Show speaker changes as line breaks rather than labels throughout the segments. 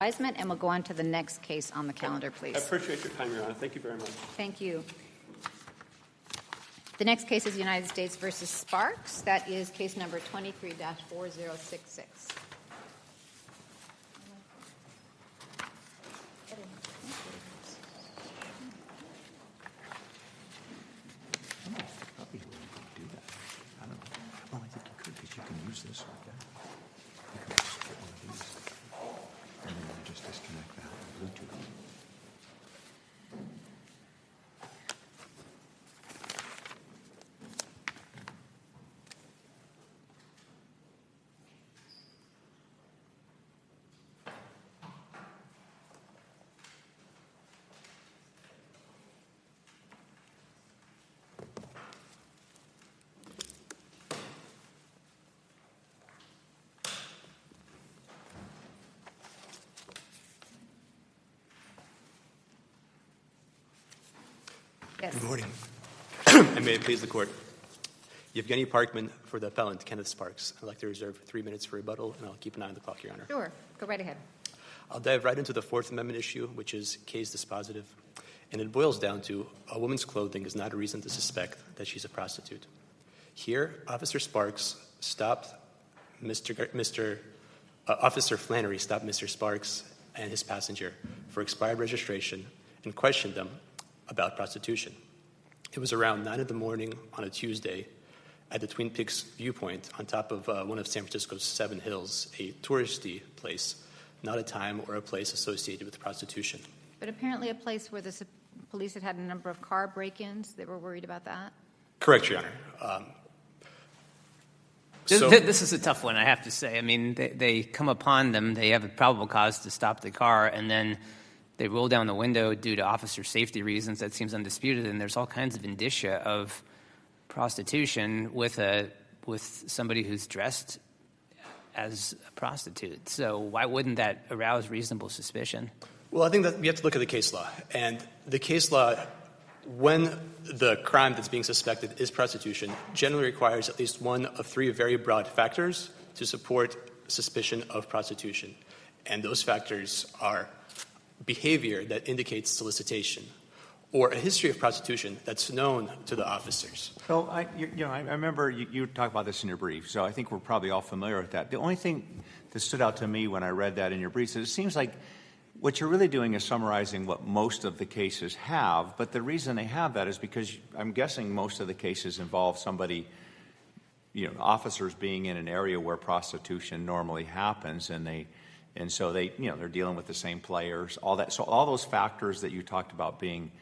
advisement, and we'll go on to the next case on the calendar, please.
I appreciate your time, Your Honor. Thank you very much.
Thank you. The next case is United States versus Sparks. That is case number 23-4066.
This like that. You can just get one of these, and then you just disconnect that with Bluetooth.
Yes.
Good morning. And may it please the Court. Yevgeny Parkman for the appellant, Kenneth Sparks. I'd like to reserve 3 minutes for rebuttal, and I'll keep an eye on the clock, Your Honor.
Sure. Go right ahead.
I'll dive right into the Fourth Amendment issue, which is case dispositive. And it boils down to a woman's clothing is not a reason to suspect that she's a prostitute. Here, Officer Sparks stopped Officer Flannery stopped Mr. Sparks and his passenger for expired registration and questioned them about prostitution. It was around 9 in the morning on a Tuesday at the Twin Peaks viewpoint on top of one of San Francisco's 7 hills, a touristy place, not a time or a place associated with prostitution.
But apparently a place where the police had a number of car break-ins. They were worried about that?
Correct, Your Honor.
This is a tough one, I have to say. I mean, they come upon them, they have a probable cause to stop the car, and then they roll down the window due to officer safety reasons. That seems undisputed, and there's all kinds of indicia of prostitution with somebody who's dressed as a prostitute. So why wouldn't that arouse reasonable suspicion?
Well, I think that we have to look at the case law. And the case law, when the crime that's being suspected is prostitution, generally requires at least one of 3 very broad factors to support suspicion of prostitution. And those factors are behavior that indicates solicitation, or a history of prostitution that's known to the officers.
So, I remember you talked about this in your brief, so I think we're probably all familiar with that. The only thing that stood out to me when I read that in your brief is it seems like what you're really doing is summarizing what most of the cases have, but the reason they have that is because I'm guessing most of the cases involve somebody, officers being in an area where prostitution normally happens, and so they're dealing with the same players, all that. So all those factors that you talked about being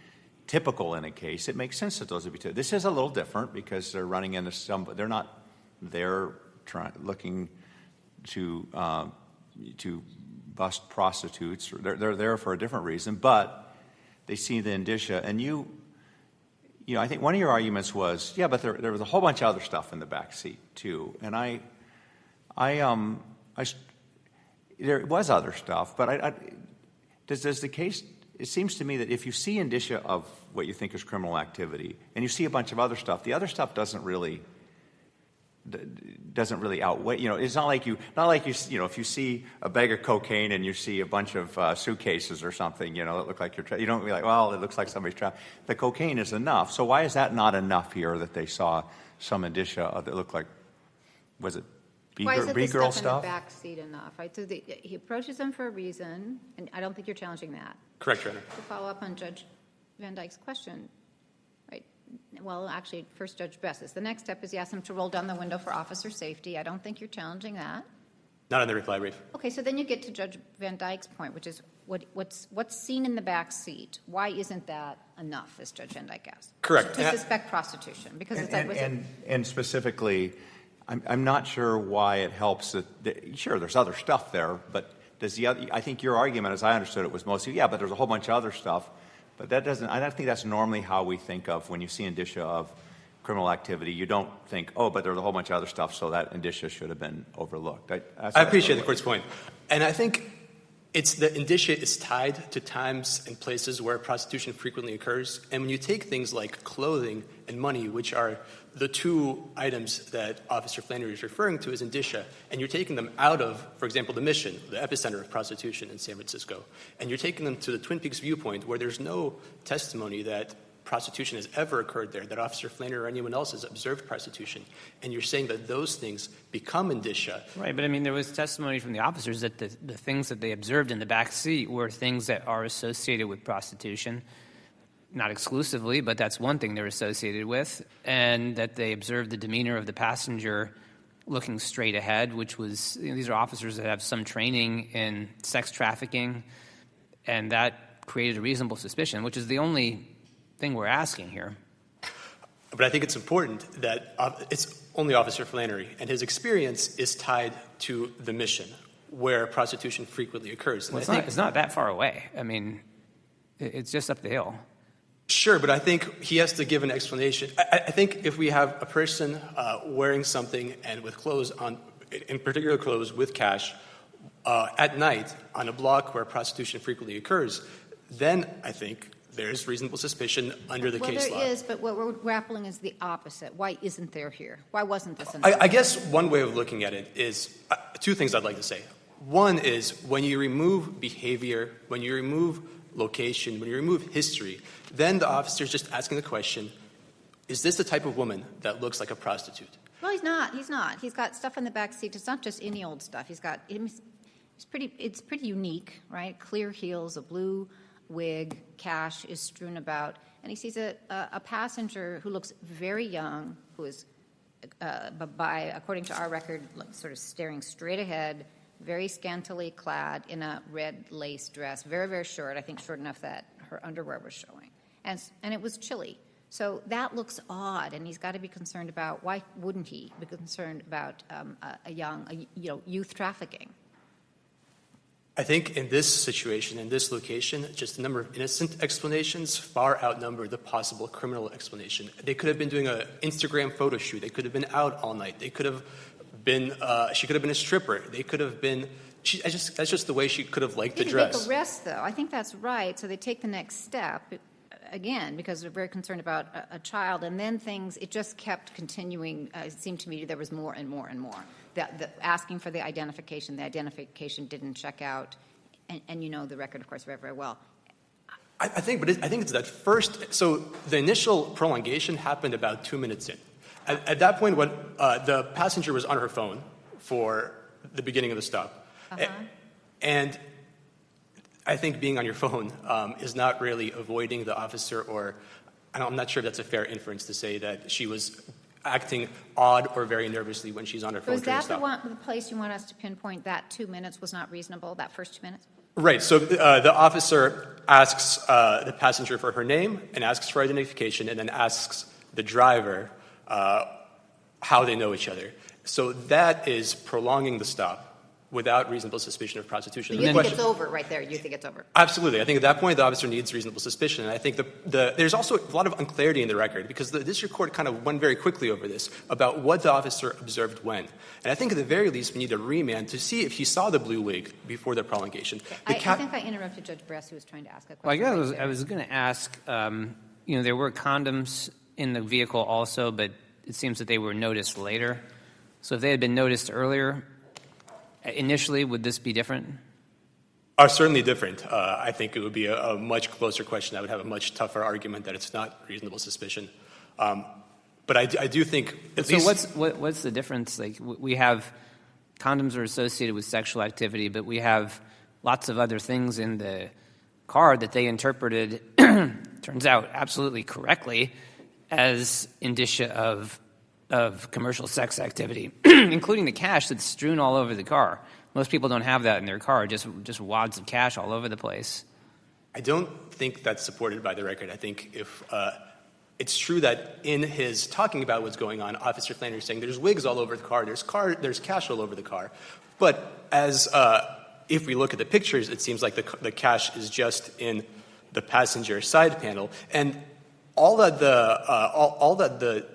typical in a case, it makes sense that those would be typical. This is a little different because they're running into they're not there looking to bust prostitutes. They're there for a different reason, but they see the indicia. And I think one of your arguments was, but there was a whole bunch of other stuff in the back seat too. And there was other stuff, but does the case? It seems to me that if you see indicia of what you think is criminal activity, and you see a bunch of other stuff, the other stuff doesn't really outweigh. It's not like you. If you see a bag of cocaine and you see a bunch of suitcases or something, that look like you don't be like, well, it looks like somebody's trapped. The cocaine is enough. So why is that not enough here that they saw some indicia that looked like, was it?
Why isn't the
B-girl
stuff
stuff?
in the back seat enough? Right? So he approaches them for a reason, and I don't think you're challenging that.
Correct, Your Honor.
To follow up on Judge Van Dyke's question, right? Well, actually, first Judge Bessis. The next step is you ask him to roll down the window for officer safety. I don't think you're challenging that.
Not in the reply brief.
Okay, so then you get to Judge Van Dyke's point, which is what's seen in the back seat. Why isn't that enough, as Judge Van Dyke asked?
Correct.
To suspect prostitution, because
and specifically, I'm not sure why it helps that sure, there's other stuff there, but I think your argument, as I understood it, was mostly, but there's a whole bunch of other stuff. But I don't think that's normally how we think of when you see indicia of criminal activity. You don't think, but there's a whole bunch of other stuff, so that indicia should have been overlooked.
I appreciate the Court's point. And I think It's the indicia is tied to times and places where prostitution frequently occurs. And when you take things like clothing and money, which are the two items that Officer Flannery is referring to as indicia, and you're taking them out of, for example, the Mission, the epicenter of prostitution in San Francisco, and you're taking them to the Twin Peaks viewpoint where there's no testimony that prostitution has ever occurred there, that Officer Flannery or anyone else has observed prostitution, and you're saying that those things become indicia.
Right, but I mean, there was testimony from the officers that the things that they observed in the back seat were things that are associated with prostitution. Not exclusively, but that's one thing they're associated with, and that they observed the demeanor of the passenger looking straight ahead, which was, these are officers that have some training in sex trafficking, and that created a reasonable suspicion, which is the only thing we're asking here.
But I think it's important that it's only Officer Flannery, and his experience is tied to the Mission, where prostitution frequently occurs. And
Well, it's not that far away. I mean, it's just up the hill.
Sure, but I think he has to give an explanation. I think if we have a person wearing something and with clothes on, in particular clothes with cash, at night on a block where prostitution frequently occurs, then I think there's reasonable suspicion under the case law.
Well, there is, but what we're grappling is the opposite. Why isn't there here? Why wasn't this in
I guess one way of looking at it is two things I'd like to say. One is when you remove behavior, when you remove location, when you remove history, then the officer is just asking the question, is this the type of woman that looks like a prostitute?
Well, he's not. He's not. He's got stuff in the back seat. It's not just any old stuff. It's pretty unique, right? Clear heels, a blue wig, cash is strewn about, and he sees a passenger who looks very young, who is, according to our record, sort of staring straight ahead, very scantily clad in a red lace dress, very, very short, I think short enough that her underwear was showing. And it was chilly. So that looks odd, and he's got to be concerned about, why wouldn't he be concerned about youth trafficking?
I think in this situation, in this location, just the number of innocent explanations far outnumber the possible criminal explanation. They could have been doing an Instagram photo shoot. They could have been out all night. They could have been, she could have been a stripper. They could have been, that's just the way she could have liked the dress.
They make arrest, though. I think that's right. So they take the next step, again, because they're very concerned about a child. And then it just kept continuing. It seemed to me there was more and more and more. Asking for the identification didn't check out. And you know the record, of course, very, very well.
I think it's that first, so the initial prolongation happened about 2 minutes in. At that point, the passenger was on her phone for the beginning of the stop. And I think being on your phone is not really avoiding the officer, or I'm not sure if that's a fair inference to say that she was acting odd or very nervously when she's on her phone.
So is
during
that the place you want us to pinpoint that 2 minutes was not reasonable, that first 2 minutes?
Right. So the officer asks the passenger for her name and asks for identification, and then asks the driver how they know each other. So that is prolonging the stop without reasonable suspicion of prostitution.
So you think it's over right there? You think it's over?
Absolutely. I think at that point the officer needs reasonable suspicion. And I think there's also a lot of unclarity in the record because the district court kind of went very quickly over this about what the officer observed when. And I think at the very least we need a remand to see if he saw the blue wig before the prolongation.
I think I interrupted Judge Bress, who was trying to ask a question.
Well, I was going to ask, there were condoms in the vehicle also, but it seems that they were noticed later. So if they had been noticed earlier, initially, would this be different?
Are certainly different. I think it would be a much closer question. I would have a much tougher argument that it's not reasonable suspicion. But I do think at least.
So what's the difference? Like we have condoms are associated with sexual activity, but we have lots of other things in the car that they interpreted, turns out absolutely correctly, as indicia of commercial sex activity, including the cash that's strewn all over the car. Most people don't have that in their car, just wads of cash all over the place.
I don't think that's supported by the record. I think if it's true that in his talking about what's going on, Officer Flannery is saying there's wigs all over the car, there's cash all over the car. But as if we look at the pictures, it seems like the cash is just in the passenger side panel, and all that the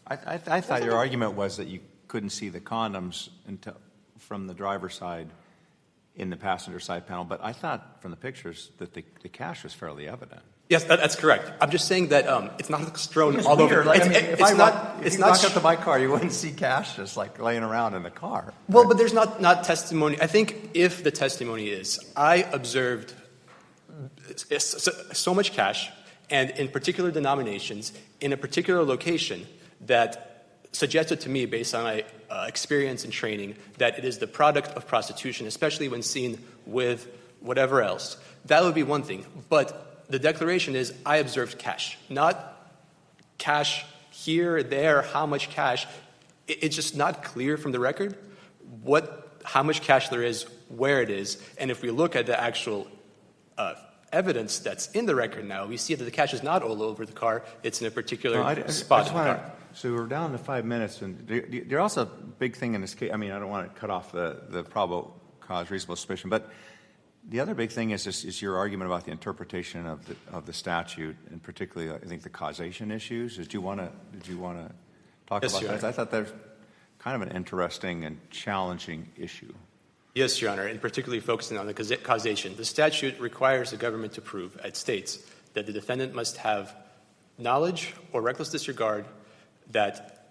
I thought your argument was that you couldn't see the condoms from the driver's side in the passenger side panel, but I thought from the pictures that the cash was fairly evident.
Yes, that's correct. I'm just saying that it's not strewn
It's
all over.
weird. Like, I mean, if you
not
walk up to my car, you wouldn't see cash just like laying around in the car.
Well, but there's not testimony. I think if the testimony is, I observed so much cash, and in particular denominations, in a particular location, that suggested to me, based on my experience and training, that it is the product of prostitution, especially when seen with whatever else. That would be one thing. But the declaration is, I observed cash, not cash here, there, how much cash. It's just not clear from the record how much cash there is, where it is. And if we look at the actual evidence that's in the record now, we see that the cash is not all over the car. It's in a particular spot in the car.
So we're down to 5 minutes, and there's also a big thing in this case. I mean, I don't want to cut off the probable cause, reasonable suspicion, but the other big thing is your argument about the interpretation of the statute, and particularly, I think, the causation issues. Did you want to talk
Yes,
about
Your
that?
Honor.
I thought that's kind of an interesting and challenging issue.
Yes, Your Honor, and particularly focusing on the causation. The statute requires the government to prove, it states, that the defendant must have knowledge or reckless disregard that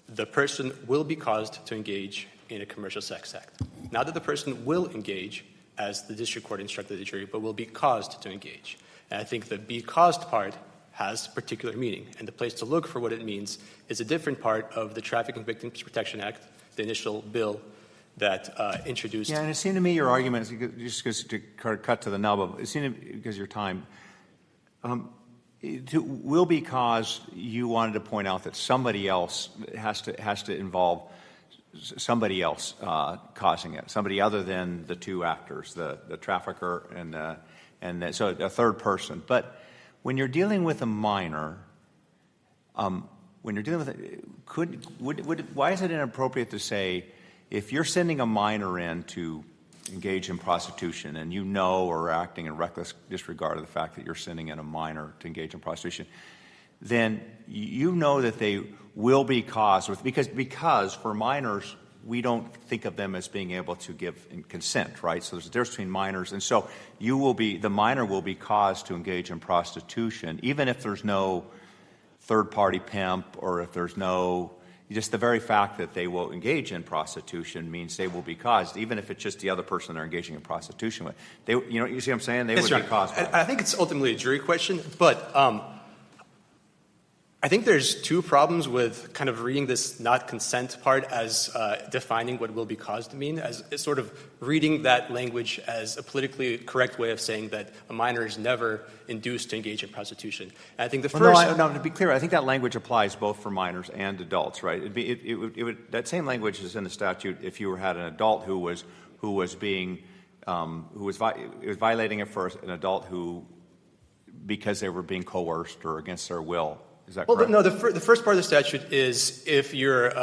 the person will be caused to engage in a commercial sex act. Not that the person will engage, as the district court instructed the jury, but will be caused to engage. And I think the be caused part has particular meaning, and the place to look for what it means is a different part of the Trafficking Victims Protection Act, the initial bill that introduced.
Yeah, and it seemed to me your argument, just because to cut to the nub of it, seemed to me, because of your time, will be caused, you wanted to point out that somebody else has to involve somebody else causing it, somebody other than the two actors, the trafficker and so a third person. But when you're dealing with a minor, why is it inappropriate to say, if you're sending a minor in to engage in prostitution and you know or are acting in reckless disregard of the fact that you're sending in a minor to engage in prostitution, then you know that they will be caused with, because for minors, we don't think of them as being able to give consent, right? So there's a difference between minors. And so the minor will be caused to engage in prostitution, even if there's no third-party pimp, or if there's no, just the very fact that they will engage in prostitution means they will be caused, even if it's just the other person they're engaging in prostitution with. You see what I'm saying? They would be caused.
I think it's ultimately a jury question, but I think there's two problems with kind of reading this not consent part as defining what will be caused to mean, as sort of reading that language as a politically correct way of saying that a minor is never induced to engage in prostitution. And I think
to be clear, I think that language applies both for minors and adults, right? That same language is in the statute if you had an adult who was violating it for an adult who, because they were being coerced or against their will. Is that correct?
No, the first part of the statute is if you're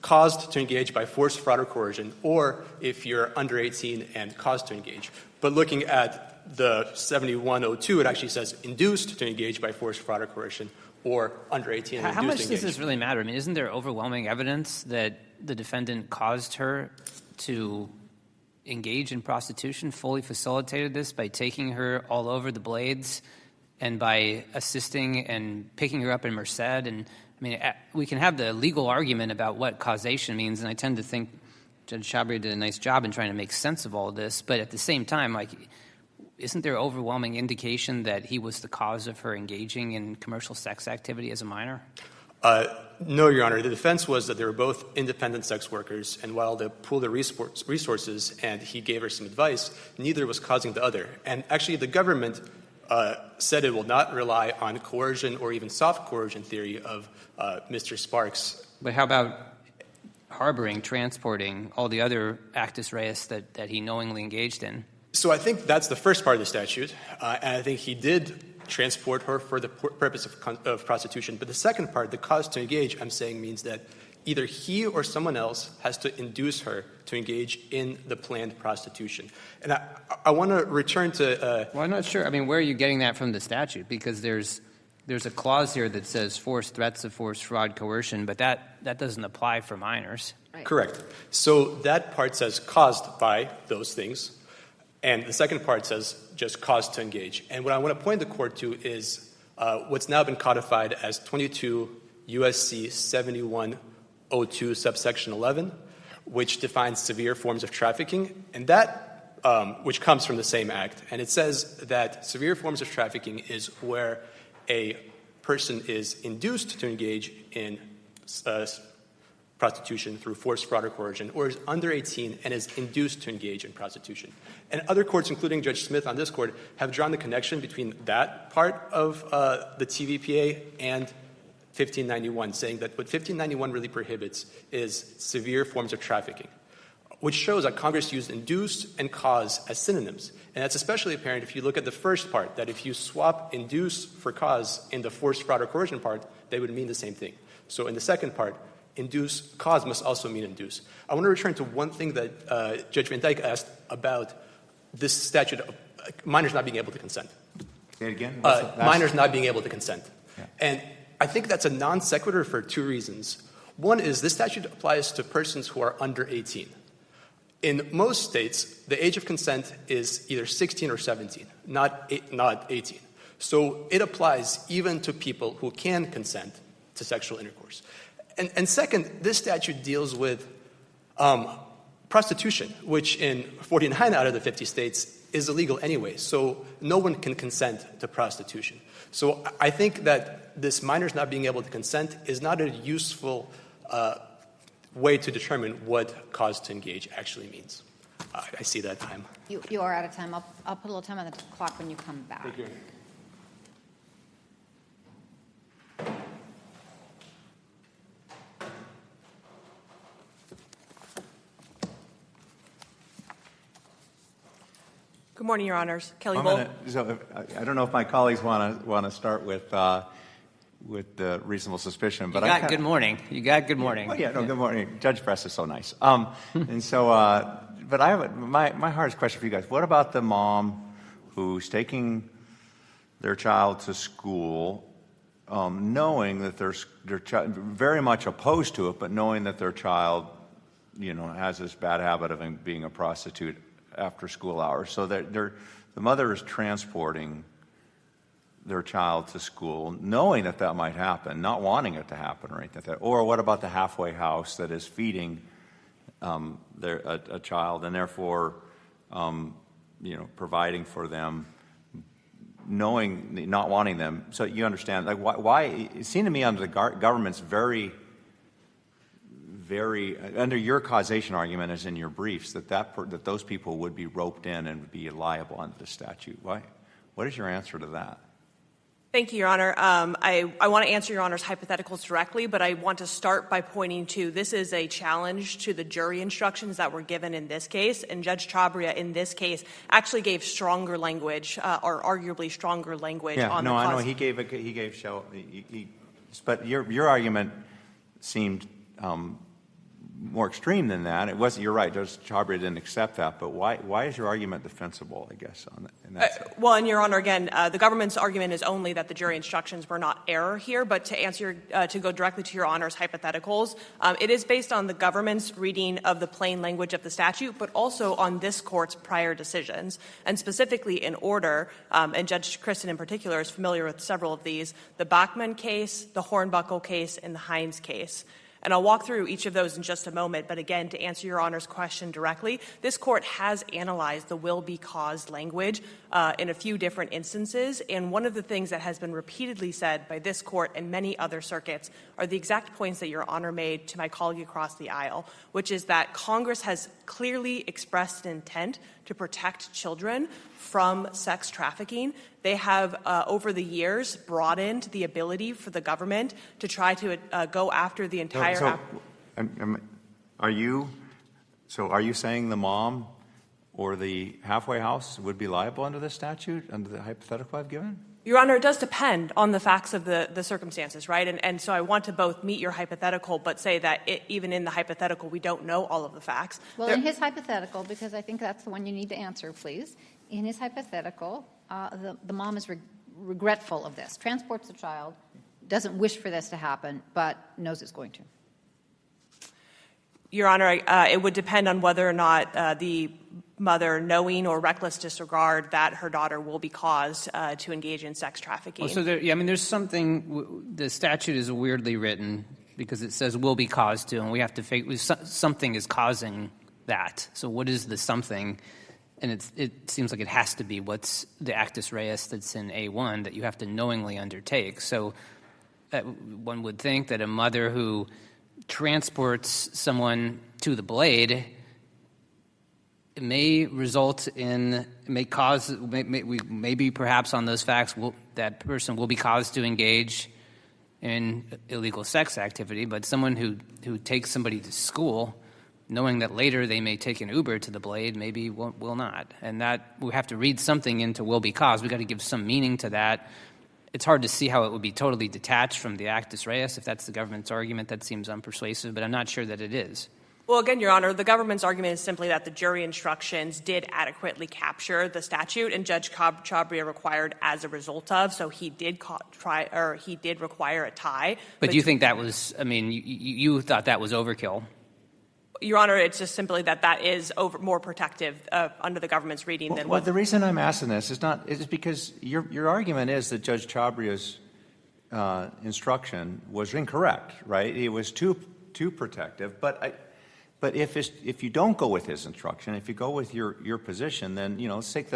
caused to engage by force, fraud, or coercion, or if you're under 18 and caused to engage. But looking at the 7102, it actually says induced to engage by force, fraud, or coercion, or under 18 and
How
induced
much
to
does
engage.
this really matter? I mean, isn't there overwhelming evidence that the defendant caused her to engage in prostitution, fully facilitated this by taking her all over the Blades and by assisting and picking her up in Merced? And I mean, we can have the legal argument about what causation means, and I tend to think Judge Chabria did a nice job in trying to make sense of all of this. But at the same time, isn't there overwhelming indication that he was the cause of her engaging in commercial sex activity as a minor?
No, Your Honor. The defense was that they were both independent sex workers, and while they pooled their resources and he gave her some advice, neither was causing the other. And actually, the government said it will not rely on coercion or even soft coercion theory of Mr. Sparks.
But how about harboring, transporting, all the other actus reus that he knowingly engaged in?
So I think that's the first part of the statute, and I think he did transport her for the purpose of prostitution. But the second part, the cause to engage, I'm saying means that either he or someone else has to induce her to engage in the planned prostitution. And I want to return to...
Well, I'm not sure. I mean, where are you getting that from the statute? Because there's There's a clause here that says force, threats of force, fraud, coercion, but that doesn't apply for minors.
Right.
Correct. So that part says caused by those things, and the second part says just caused to engage. And what I want to point the court to is what's now been codified as 22 U.S.C. 7102 subsection 11, which defines severe forms of trafficking, and that which comes from the same act. And it says that severe forms of trafficking is where a person is induced to engage in prostitution through force, fraud, or coercion, or is under 18 and is induced to engage in prostitution. And other courts, including Judge Smith on this court, have drawn the connection between that part of the TVPA and 1591, saying that what 1591 really prohibits is severe forms of trafficking, which shows that Congress used induce and cause as synonyms. And that's especially apparent if you look at the first part, that if you swap induce for cause in the force, fraud, or coercion part, they would mean the same thing. So in the second part, induce, cause must also mean induce. I want to return to one thing that Judge Van Dyke asked about this statute of minors not being able to consent.
Say it again?
Minors not being able to consent.
Yeah.
And I think that's a non sequitur for two reasons. One is this statute applies to persons who are under 18. In most states, the age of consent is either 16 or 17, not 18. So it applies even to people who can consent to sexual intercourse. And second, this statute deals with prostitution, which in 49 out of the 50 states is illegal anyway. So no one can consent to prostitution. So I think that this minors not being able to consent is not a useful way to determine what cause to engage actually means. I see that time.
You are out of time. I'll put a little time on the clock when you come back.
Thank you.
Good morning, Your Honors. Kelly
I'm
Bull.
I don't know if my colleagues want to start with the reasonable suspicion, but
You got good morning.
Oh yeah, no, good morning. Judge Press is so nice. And so, but I have my hardest question for you guys. What about the mom who's taking their child to school, knowing that their child very much opposed to it, but knowing that their child, has this bad habit of being a prostitute after school hours, so that the mother is transporting their child to school, knowing that might happen, not wanting it to happen or anything like that. Or what about the halfway house that is feeding a child and therefore, providing for them, knowing, not wanting them. So you understand, like why it seemed to me under the government's very under your causation argument, as in your briefs, that those people would be roped in and would be liable under the statute. Why? What is your answer to that?
Thank you, Your Honor. I want to answer Your Honor's hypotheticals directly, but I want to start by pointing to this is a challenge to the jury instructions that were given in this case, and Judge Chabria in this case actually gave stronger language, or arguably stronger language on the cause.
I know he gave but your argument seemed more extreme than that. It wasn't. You're right. Judge Chabria didn't accept that. But why is your argument defensible? I guess in that sense.
Well, and Your Honor, again, the government's argument is only that the jury instructions were not error here. But to answer, to go directly to Your Honor's hypotheticals, it is based on the government's reading of the plain language of the statute, but also on this court's prior decisions, and specifically in order. And Judge Kristen, in particular, is familiar with several of these: the Bachman case, the Hornbuckle case, and the Hines case. And I'll walk through each of those in just a moment. But again, to answer Your Honor's question directly, this court has analyzed the will be caused language in a few different instances. And one of the things that has been repeatedly said by this court and many other circuits are the exact points that Your Honor made to my colleague across the aisle, which is that Congress has clearly expressed an intent to protect children from sex trafficking. They have, over the years, broadened the ability for the government to try to go after the entire...
Are you saying the mom or the halfway house would be liable under this statute, under the hypothetical I've given?
Your Honor, it does depend on the facts of the circumstances, right? And so I want to both meet your hypothetical, but say that even in the hypothetical, we don't know all of the facts.
Well, in his hypothetical, because I think that's the one you need to answer, please. In his hypothetical, the mom is regretful of this, transports the child, doesn't wish for this to happen, but knows it's going to?
Your Honor, it would depend on whether or not the mother, knowing or reckless disregard that her daughter will be caused to engage in sex trafficking.
Well, so there's something. The statute is weirdly written because it says will be caused to, and we have to figure something is causing that. So what is the something? And it seems like it has to be what's the actus reus that's in A1 that you have to knowingly undertake. So one would think that a mother who transports someone to the blade may result in, maybe perhaps on those facts, that person will be caused to engage in illegal sex activity, but someone who takes somebody to school, knowing that later they may take an Uber to the blade, maybe will not. And that we have to read something into will be caused. We've got to give some meaning to that. It's hard to see how it would be totally detached from the actus reus. If that's the government's argument, that seems unpersuasive, but I'm not sure that it is.
Well, again, Your Honor, the government's argument is simply that the jury instructions did adequately capture the statute, and Judge Chabria required as a result of, so he did require a tie.
But do you think that was, you thought that was overkill?
Your Honor, it's just simply that is more protective under the government's reading than what.
The reason I'm asking this is because your argument is that Judge Chabria's instruction was incorrect, right? It was too protective. But if you don't go with his instruction, if you go with your position, then let's take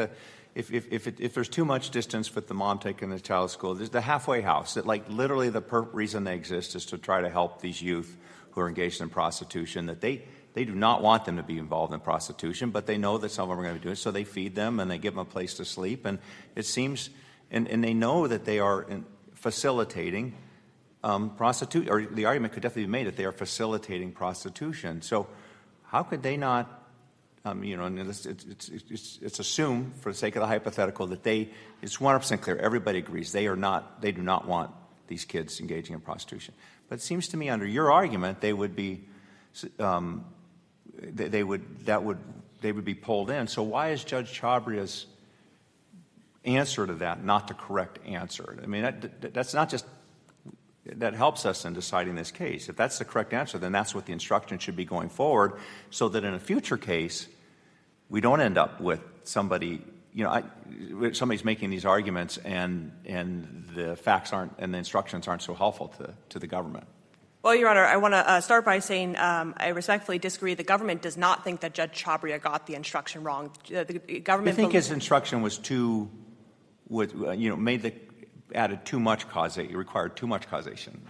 if there's too much distance with the mom taking the child to school, there's the halfway house. That literally the reason they exist is to try to help these youth who are engaged in prostitution. That they do not want them to be involved in prostitution, but they know that some of them are going to be doing it, so they feed them and they give them a place to sleep. And it seems, and they know that they are facilitating prostitution, or the argument could definitely be made that they are facilitating prostitution. So how could they not, and it's assumed for the sake of the hypothetical that it's 100% clear, everybody agrees, they do not want these kids engaging in prostitution. But it seems to me under your argument, they would be pulled in. So why is Judge Chabria's answer to that not the correct answer? That's not just that helps us in deciding this case. If that's the correct answer, then that's what the instruction should be going forward, so that in a future case, we don't end up with somebody. Somebody's making these arguments, and the facts aren't, and the instructions aren't so helpful to the government.
Well, Your Honor, I want to start by saying I respectfully disagree. The government does not think that Judge Chabria got the instruction wrong. The government.
I think his instruction was added too much causation. It required too much causation.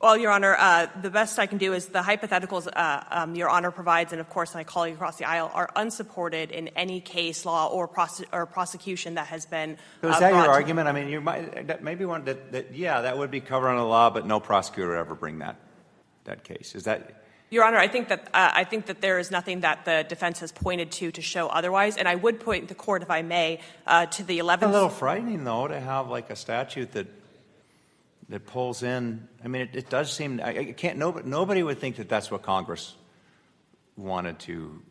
Well, Your Honor, the best I can do is the hypotheticals Your Honor provides, and of course my colleague across the aisle, are unsupported in any case law or prosecution that has been.
So is that your argument? You might maybe one that would be covered under the law, but no prosecutor would ever bring that case. Is that?
Your Honor, I think that there is nothing that the defense has pointed to show otherwise, and I would point the court, if I may, to the 11th. It's
a little frightening, though, to have a statute that pulls in. It does seem nobody would think that that's what Congress wanted to.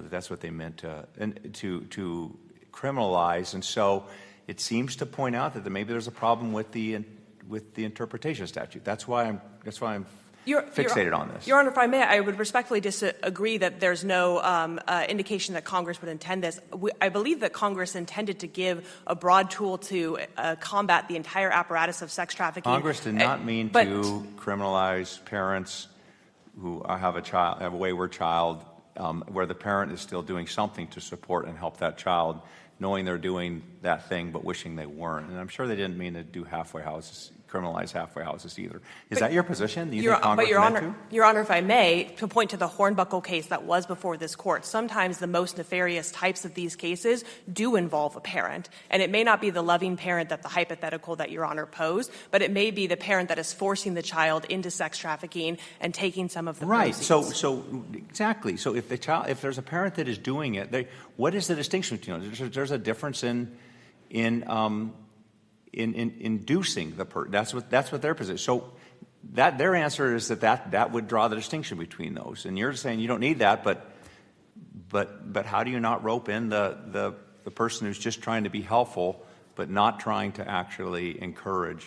That's what they meant to criminalize, and so it seems to point out that maybe there's a problem with the interpretation statute. That's why I'm fixated on this.
Your Honor, if I may, I would respectfully disagree that there's no indication that Congress would intend this. I believe that Congress intended to give a broad tool to combat the entire apparatus of sex trafficking.
Congress did not mean to criminalize parents who have a wayward child, where the parent is still doing something to support and help that child, knowing they're doing that thing but wishing they weren't. And I'm sure they didn't mean to do criminalize halfway houses either. Is that your position? Do you think Congress meant to?
Your Honor, if I may, to point to the Hornbuckle case that was before this court, sometimes the most nefarious types of these cases do involve a parent. And it may not be the loving parent that the hypothetical that Your Honor posed, but it may be the parent that is forcing the child into sex trafficking and taking some of the proceeds.
Right. So exactly. So if there's a parent that is doing it, what is the distinction between them? There's a difference in inducing the person. That's what their position. So their answer is that would draw the distinction between those. And you're saying you don't need that, but how do you not rope in the person who's just trying to be helpful but not trying to actually encourage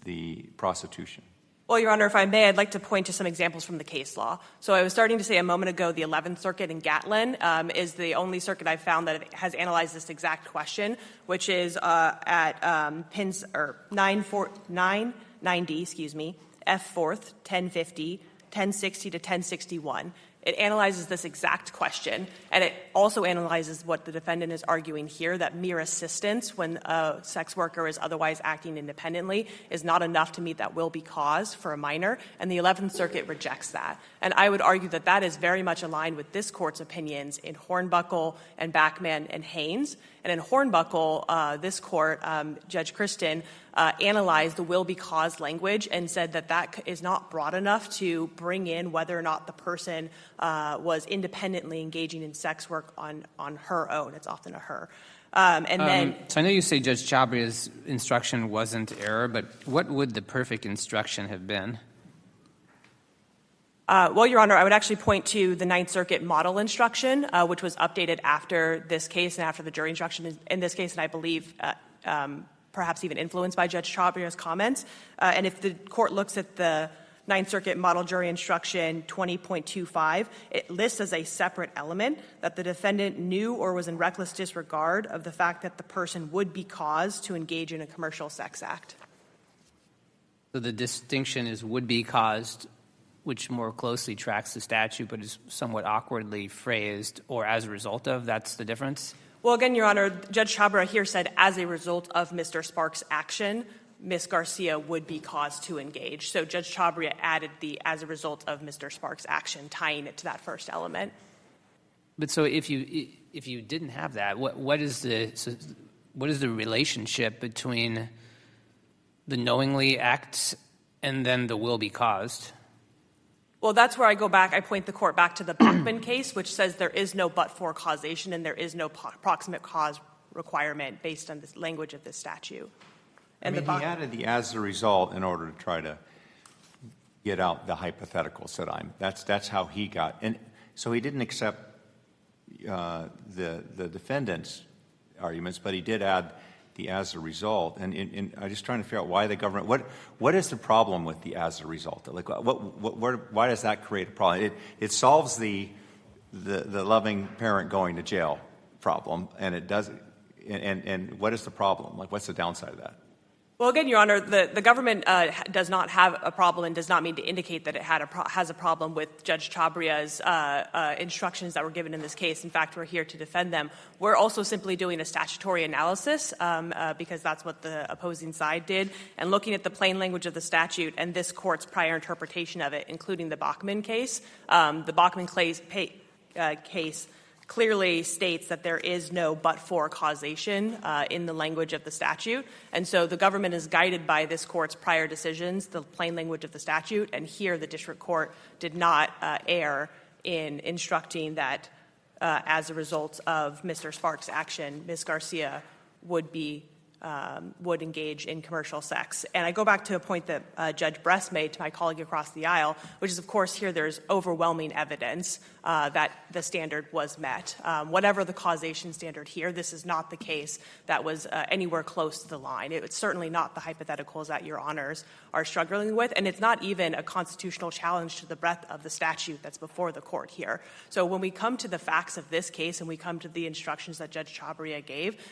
the prostitution.
Well, Your Honor, if I may, I'd like to point to some examples from the case law. So I was starting to say a moment ago the 11th Circuit in Gatlin is the only circuit I've found that has analyzed this exact question, which is at pins or 990, F 4th, 1050, 1060 to 1061. It analyzes this exact question, and it also analyzes what the defendant is arguing here, that mere assistance when a sex worker is otherwise acting independently is not enough to meet that will be cause for a minor, and the 11th Circuit rejects that. And I would argue that that is very much aligned with this Court's opinions in Hornbuckle and Backman and Haynes. And in Hornbuckle, this Court, Judge Kristen, analyzed the will be cause language and said that that is not broad enough to bring in whether or not the person was independently engaging in sex work on her own. It's often a her.
So I know you say Judge Chabria's instruction wasn't error, but what would the perfect instruction have been?
Well, Your Honor, I would actually point to the Ninth Circuit model instruction, which was updated after this case and after the jury instruction in this case, and I believe perhaps even influenced by Judge Chabria's comments. And if the Court looks at the Ninth Circuit model jury instruction 20.25, it lists as a separate element that the defendant knew or was in reckless disregard of the fact that the person would be caused to engage in a commercial sex act.
So the distinction is would be caused, which more closely tracks the statute but is somewhat awkwardly phrased, or as a result of. That's the difference?
Well, again, Your Honor, Judge Chabria here said as a result of Mr. Sparks' action, Ms. Garcia would be caused to engage. So Judge Chabria added the as a result of Mr. Sparks' action, tying it to that first element.
But so if you didn't have that, what is the relationship between the knowingly act and then the will be caused?
Well, that's where I go back. I point the Court back to the Bachman case, which says there is no but-for causation and there is no proximate cause requirement based on the language of this statute. And
he added the as a result in order to try to get out the hypotheticals that that's how he got. And so he didn't accept the defendant's arguments, but he did add the as a result. And I'm just trying to figure out why the government, what is the problem with the as a result? Like, why does that create a problem? It solves the loving parent going to jail problem, and it does. And what is the problem? Like, what's the downside of that?
Well, again, Your Honor, the government does not have a problem and does not mean to indicate that it has a problem with Judge Chabria's instructions that were given in this case. In fact, we're here to defend them. We're also simply doing a statutory analysis because that's what the opposing side did, and looking at the plain language of the statute and this Court's prior interpretation of it, including the Bachman case. The Bachman case clearly states that there is no but-for causation in the language of the statute. And so the government is guided by this Court's prior decisions, the plain language of the statute, and here the district court did not err in instructing that as a result of Mr. Sparks' action, Ms. Garcia would engage in commercial sex. And I go back to a point that Judge Bress made to my colleague across the aisle, which is, of course, here there's overwhelming evidence that the standard was met. Whatever the causation standard here, this is not the case that was anywhere close to the line. It's certainly not the hypotheticals that Your Honors are struggling with, and it's not even a constitutional challenge to the breadth of the statute that's before the Court here. So when we come to the facts of this case and we come to the instructions that Judge Chabria gave,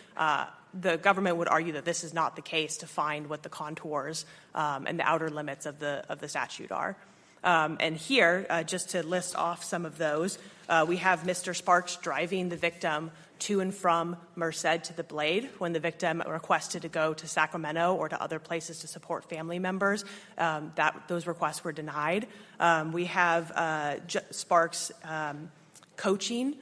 the government would argue that this is not the case to find what the contours and the outer limits of the statute are. And here, just to list off some of those, we have Mr. Sparks driving the victim to and from Merced to the Blade when the victim requested to go to Sacramento or to other places to support family members. Those requests were denied. We have Sparks coaching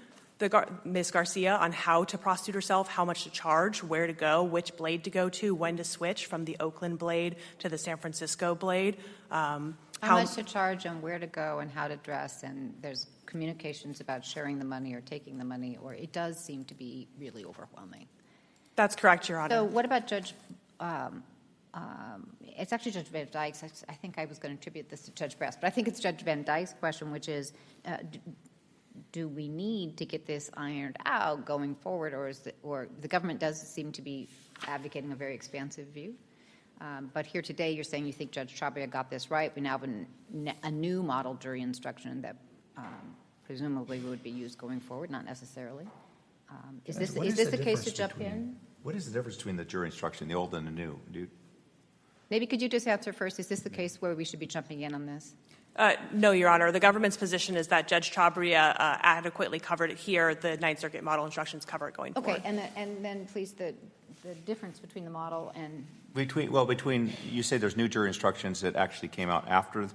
Ms. Garcia on how to prostitute herself, how much to charge, where to go, which blade to go to, when to switch from the Oakland blade to the San Francisco blade.
How much to charge and where to go and how to dress, and there's communications about sharing the money or taking the money, or it does seem to be really overwhelming.
That's correct, Your Honor.
So what about Judge, it's actually Judge Van Dyke's, I think I was going to attribute this to Judge Bress, but I think it's Judge Van Dyke's question, which is, do we need to get this ironed out going forward, or the government does seem to be advocating a very expansive view? But here today, you're saying you think Judge Chabria got this right. We now have a new model jury instruction that presumably would be used going forward, not necessarily. Is this the case to jump in?
What is the difference between the jury instruction, the old and the new?
Maybe could you just answer first, is this the case where we should be jumping in on this?
No, Your Honor. The government's position is that Judge Chabria adequately covered it here. The Ninth Circuit model instructions cover it going forward.
Okay, and then please the difference between the model and...
Between you say there's new jury instructions that actually came out after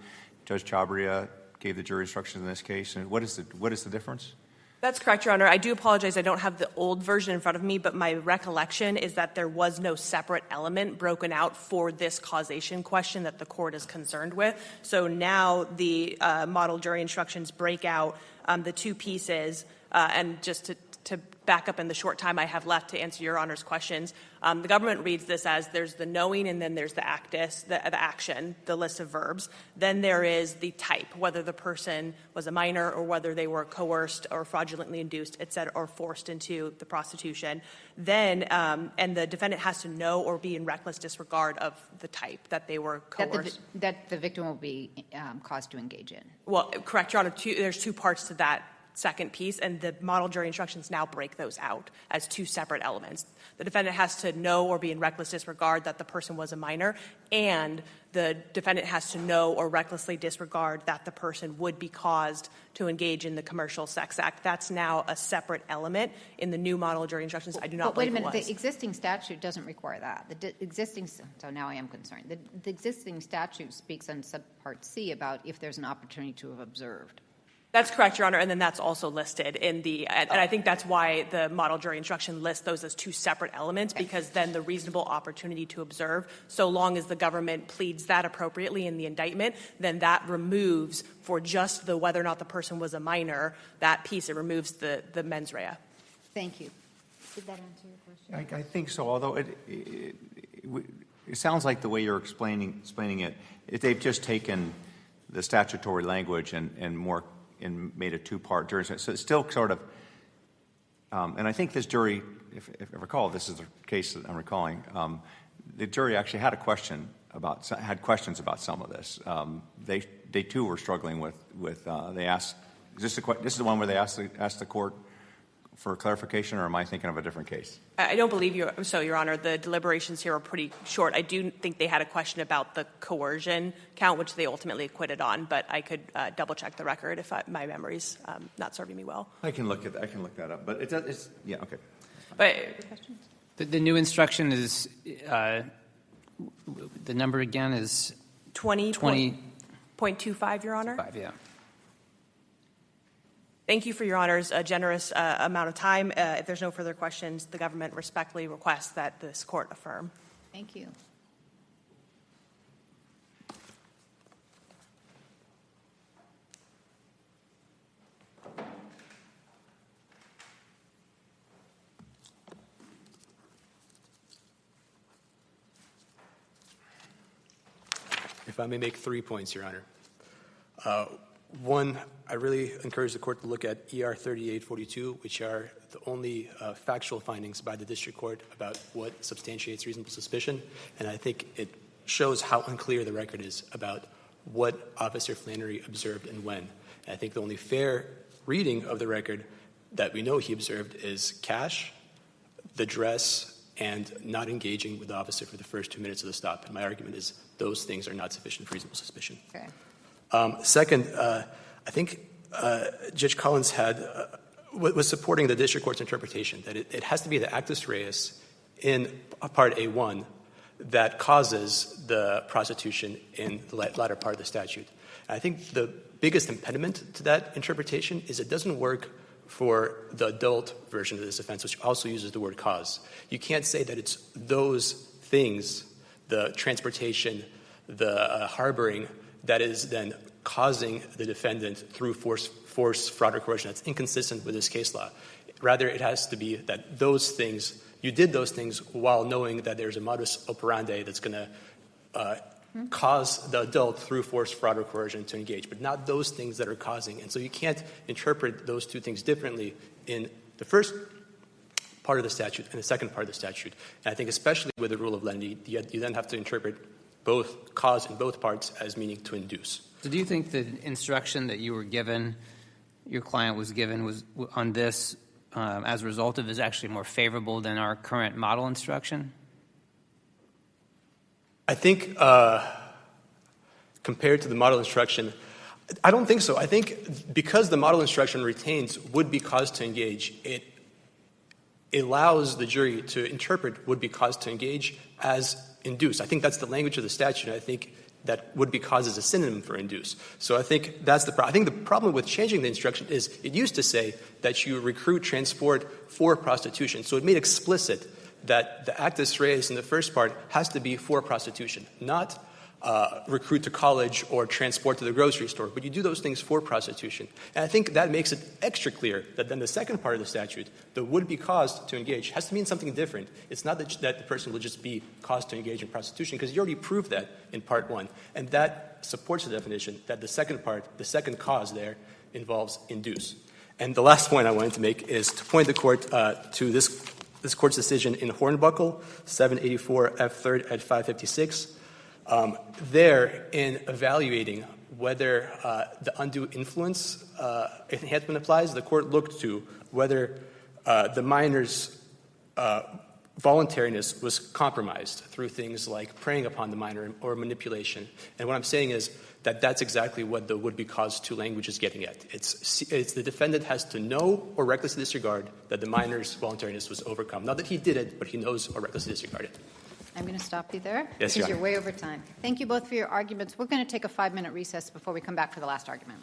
Judge Chabria gave the jury instructions in this case, and what is the difference?
That's correct, Your Honor. I do apologize. I don't have the old version in front of me, but my recollection is that there was no separate element broken out for this causation question that the court is concerned with. So now the model jury instructions break out the two pieces, and just to back up in the short time I have left to answer Your Honor's questions, the government reads this as there's the knowing and then there's the actus, the action, the list of verbs. Then there is the type, whether the person was a minor or whether they were coerced or fraudulently induced, et cetera, or forced into the prostitution. Then, and the defendant has to know or be in reckless disregard of the type that they were coerced.
That the victim will be caused to engage in.
Well, correct, Your Honor. There's two parts to that second piece, and the model jury instructions now break those out as two separate elements. The defendant has to know or be in reckless disregard that the person was a minor, and the defendant has to know or recklessly disregard that the person would be caused to engage in the commercial sex act. That's now a separate element in the new model jury instructions. I do not believe it was.
But wait a minute, the existing statute doesn't require that. So now I am concerned. The existing statute speaks on subpart C about if there's an opportunity to have observed.
That's correct, Your Honor, and then that's also listed in the, and I think that's why the model jury instruction lists those as two separate elements, because then the reasonable opportunity to observe, so long as the government pleads that appropriately in the indictment, then that removes, for just the whether or not the person was a minor, that piece, it removes the mens rea.
Thank you. Did that answer your question?
I think so, although it sounds like the way you're explaining it, they've just taken the statutory language and made a two-part jury. So it's still sort of, and I think this jury, if I recall, this is the case that I'm recalling, the jury actually had questions about some of this. They too were struggling with they asked, this is the one where they asked the court for clarification, or am I thinking of a different case?
I don't believe so, Your Honor. The deliberations here are pretty short. I do think they had a question about the coercion count, which they ultimately acquitted on, but I could double-check the record if my memory's not serving me well.
I can look that up, but it's yeah, okay.
But
The new instruction is, the number again is
20.25, Your Honor.
5, yeah.
Thank you for Your Honor's generous amount of time. If there's no further questions, the government respectfully requests that this court affirm.
Thank you.
If I may make 3 points, Your Honor. One, I really encourage the court to look at ER 3842, which are the only factual findings by the district court about what substantiates reasonable suspicion. And I think it shows how unclear the record is about what Officer Flannery observed and when. And I think the only fair reading of the record that we know he observed is cash, the dress, and not engaging with the officer for the first 2 minutes of the stop. And my argument is those things are not sufficient for reasonable suspicion.
Okay.
Second, I think Judge Collins was supporting the district court's interpretation that it has to be the actus reus in Part A1 that causes the prostitution in the latter part of the statute. And I think the biggest impediment to that interpretation is it doesn't work for the adult version of this offense, which also uses the word cause. You can't say that it's those things, the transportation, the harboring, that is then causing the defendant through force, fraud, or coercion. That's inconsistent with this case law. Rather, it has to be that those things, you did those things while knowing that there's a modus operandi that's going to cause the adult through force, fraud, or coercion to engage, but not those things that are causing. And so you can't interpret those two things differently in the first part of the statute and the second part of the statute. And I think especially with the rule of lenity, you then have to interpret both cause in both parts as meaning to induce.
So do you think the instruction that you were given, your client was given, was on this as a result of is actually more favorable than our current model instruction?
I think compared to the model instruction, I don't think so. I think because the model instruction retains would be cause to engage, it allows the jury to interpret would be cause to engage as induce. I think that's the language of the statute. I think that would be cause is a synonym for induce. So I think that's the problem. I think the problem with changing the instruction is it used to say that you recruit, transport for prostitution. So it made explicit that the actus reus in the first part has to be for prostitution, not recruit to college or transport to the grocery store, but you do those things for prostitution. And I think that makes it extra clear that then the second part of the statute, the would be caused to engage, has to mean something different. It's not that the person will just be caused to engage in prostitution, because you already proved that in part one. And that supports the definition that the second part, the second cause there, involves induce. And the last point I wanted to make is to point the court to this court's decision in Hornbuckle, 784 F. 3rd at 556. There, in evaluating whether the undue influence enhancement applies, the court looked to whether the minor's voluntariness was compromised through things like preying upon the minor or manipulation. And what I'm saying is that that's exactly what the would-be cause to language is getting at. It's the defendant has to know or recklessly disregard that the minor's voluntariness was overcome. Not that he did it, but he knows or recklessly disregarded it.
I'm going to stop you there
Yes,
because
Your
you're
Honor.
way over time. Thank you both for your arguments. We're going to take a 5-minute recess before we come back for the last argument.